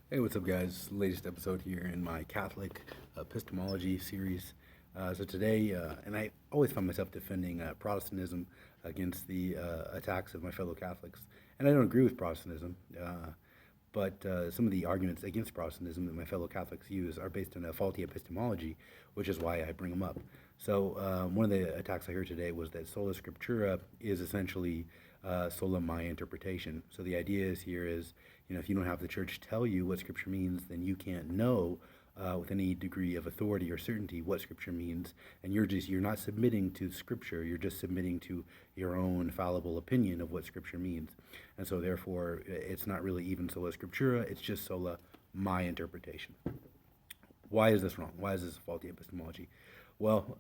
Hey, what's up, guys? Latest episode here in my Catholic Epistemology series. So today, and I always find myself defending Protestantism against the attacks of my fellow Catholics. And I don't agree with Protestantism, but some of the arguments against Protestantism that my fellow Catholics use are based on a faulty epistemology, which is why I bring them up. So one of the attacks I heard today was that Sola Scriptura is essentially sola my interpretation. So the idea is here is, if you don't have the church tell you what Scripture means, then you can't know with any degree of authority or certainty what Scripture means, and you're not submitting to Scripture. You're just submitting to your own fallible opinion of what Scripture means, and so therefore it's not really even sola Scriptura. It's just sola my interpretation. Why is this wrong? Why is this a faulty epistemology? Well,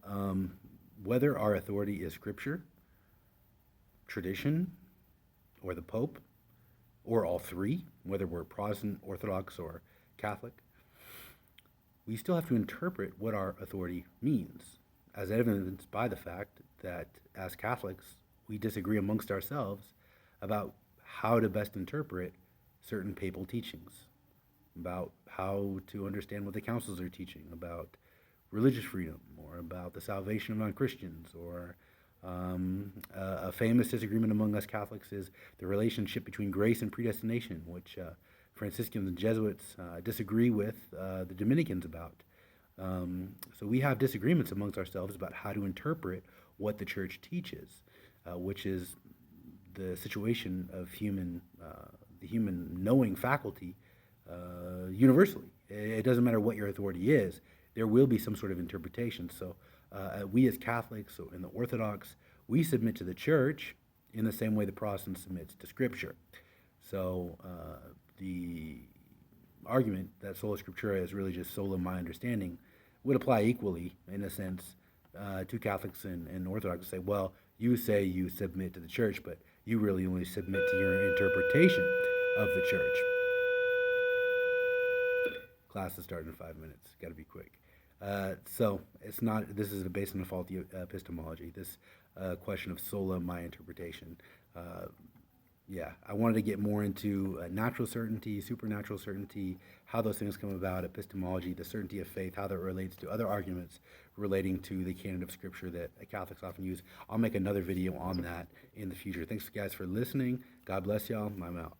whether our authority is Scripture, tradition, or the Pope, or all three, whether we're Protestant, Orthodox, or Catholic, we still have to interpret what our authority means, as evidenced by the fact that as Catholics, we disagree amongst ourselves about how to best interpret certain papal teachings, about how to understand what the councils are teaching, about religious freedom, or about the salvation of non-Christians, or a famous disagreement among us Catholics is the relationship between grace and predestination, which Franciscans and Jesuits disagree with the Dominicans about. So we have disagreements amongst ourselves about how to interpret what the Church teaches, which is the situation of the human knowing faculty universally. It doesn't matter what your authority is, there will be some sort of interpretation. So we as Catholics, so in the Orthodox, we submit to the Church in the same way the Protestant submits to Scripture. So the argument that sola Scriptura is really just sola my understanding would apply equally, in a sense, to Catholics and Orthodox. Say, well, you say you submit to the Church, but you really only submit to your interpretation of the Church. Class is starting in 5 minutes. Got to be quick. So it's not. This is based on a faulty epistemology. This question of sola my interpretation. I wanted to get more into natural certainty, supernatural certainty, how those things come about, epistemology, the certainty of faith, how that relates to other arguments relating to the canon of Scripture that Catholics often use. I'll make another video on that in the future. Thanks, guys, for listening. God bless y'all. I'm out.